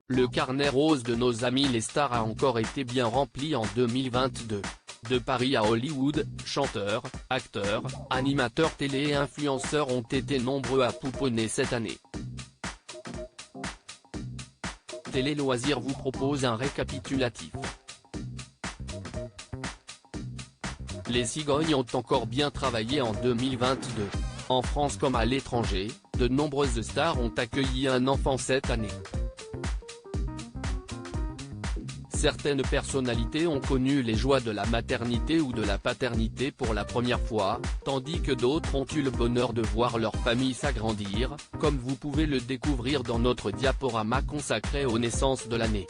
le carnet rose de nos amis les stars a encore été bien rempli en 2022. De Paris à Hollywood, chanteurs, acteurs, animateurs télé et influenceurs ont été nombreux à pouponner cette année. Télé Loisirs vous propose un récapitulatif. Les cigognes ont encore bien travaillé en 2022. En France comme à l'étranger, de nombreuses stars ont accueilli un enfant cette année. Certaines personnalités ont connu les joies de la maternité ou de la paternité pour la première fois, tandis que d'autres ont eu le bonheur de voir leur famille s'agrandir, comme vous pouvez le découvrir dans notre diaporama consacré aux naissances de l'année.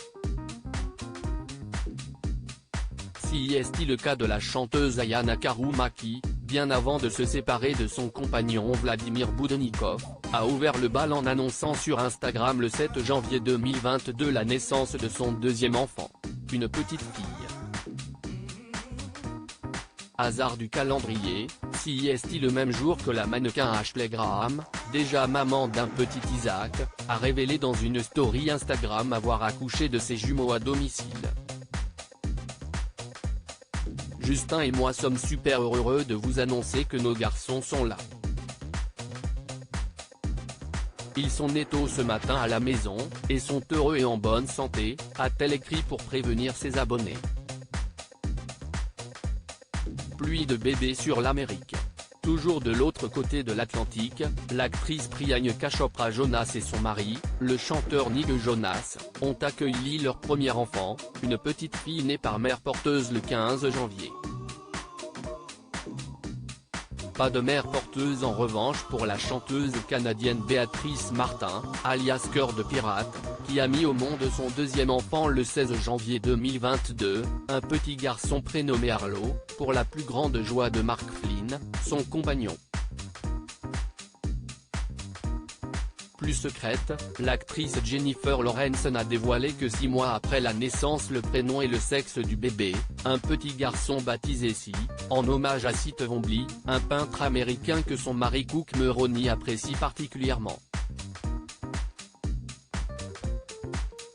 Si est le cas de la chanteuse Ayana Karoumaki, bien avant de se séparer de son compagnon Vladimir Boudenikov, a ouvert le bal en annonçant sur Instagram le 7 janvier 2022 la naissance de son deuxième enfant, une petite fille. Hasard du calendrier, si est le même jour que la mannequin Ashley Graham, déjà maman d'un petit Isaac, a révélé dans une story Instagram avoir accouché de ses jumeaux à domicile. Justin et moi sommes super heureux de vous annoncer que nos garçons sont là. Ils sont nés tôt ce matin à la maison, et sont heureux et en bonne santé, a-t-elle écrit pour prévenir ses abonnés. Pluie de bébés sur l'Amérique. Toujours de l'autre côté de l'Atlantique, l'actrice Priyanka Chopra Jonas et son mari, le chanteur Nick Jonas, ont accueilli leur premier enfant, une petite fille née par mère porteuse le 15 janvier. Pas de mère porteuse en revanche pour la chanteuse canadienne Béatrice Martin, alias Cœur de Pirate, qui a mis au monde son deuxième enfant le 16 janvier 2022, un petit garçon prénommé Arlo, pour la plus grande joie de Mark Flynn, son compagnon. Plus secrète, l'actrice Jennifer Lawrence a dévoilé que 6 mois après la naissance le prénom et le sexe du bébé, un petit garçon baptisé Si, en hommage à Cy Twombly, un peintre américain que son mari Cook Meroni apprécie particulièrement.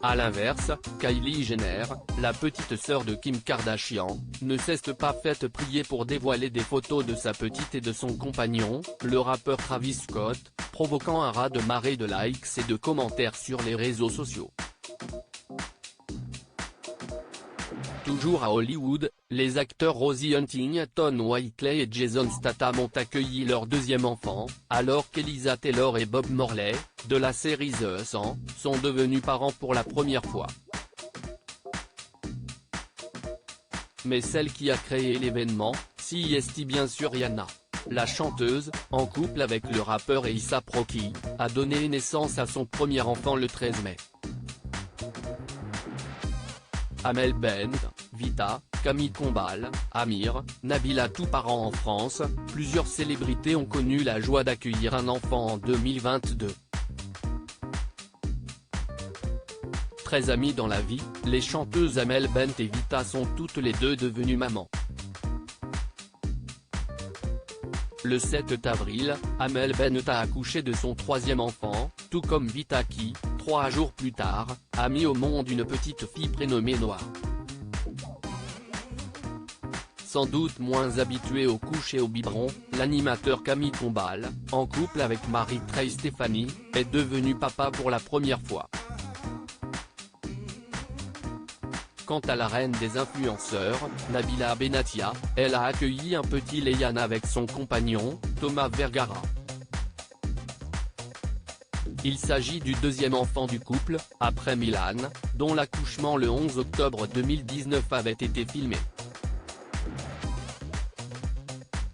A l'inverse, Kylie Jenner, la petite sœur de Kim Kardashian, ne s'est pas faite prier pour dévoiler des photos de sa petite et de son compagnon, le rappeur Travis Scott, provoquant un raz-de-marée de likes et de commentaires sur les réseaux sociaux. Toujours à Hollywood, les acteurs Rosie Huntington Whiteley et Jason Statham ont accueilli leur deuxième enfant, alors qu'Eliza Taylor et Bob Morley, de la série The 100, sont devenus parents pour la première fois. Mais celle qui a créé l'événement, si est bien sûr Rihanna. La chanteuse, en couple avec le rappeur A$AP Rocky, a donné naissance à son premier enfant le 13 mai. Amel Bent, Vita, Camille Combal, Amir, Nabila tout parents en France, plusieurs célébrités ont connu la joie d'accueillir un enfant en 2022. Très amies dans la vie, les chanteuses Amel Bent et Vita sont toutes les deux devenues mamans. Le 7 avril, Amel Bent a accouché de son troisième enfant, tout comme Vita qui, 3 jours plus tard, a mis au monde une petite fille prénommée Noah. Sans doute moins habitué aux couches et au biberon, l'animateur Camille Combal, en couple avec Marie-Trey Stéphanie, est devenu papa pour la première fois. Quant à la reine des influenceurs, Nabila Benatia, elle a accueilli un petit Léane avec son compagnon, Thomas Vergara. Il s'agit du deuxième enfant du couple, après Milan, dont l'accouchement le 11 octobre 2019 avait été filmé.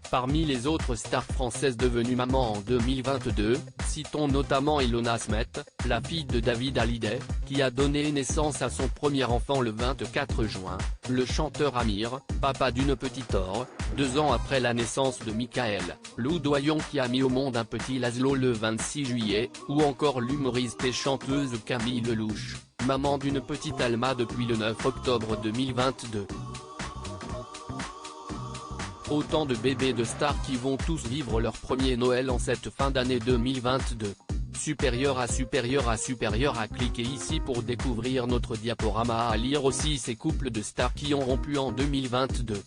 Parmi les autres stars françaises devenues mamans en 2022, citons notamment Ilona Smet, la fille de David Hallyday, qui a donné naissance à son premier enfant le 24 juin, le chanteur Amir, papa d'une petite Or, 2 ans après la naissance de Michael, Lou Doyon qui a mis au monde un petit Laszlo le 26 juillet, ou encore l'humoriste et chanteuse Camille Lelouch, maman d'une petite Alma depuis le 9 octobre 2022. Autant de bébés de stars qui vont tous vivre leur premier Noël en cette fin d'année 2022. supérieur à cliquez ici pour découvrir notre diaporama. À lire aussi ces couples de stars qui ont rompu en 2022.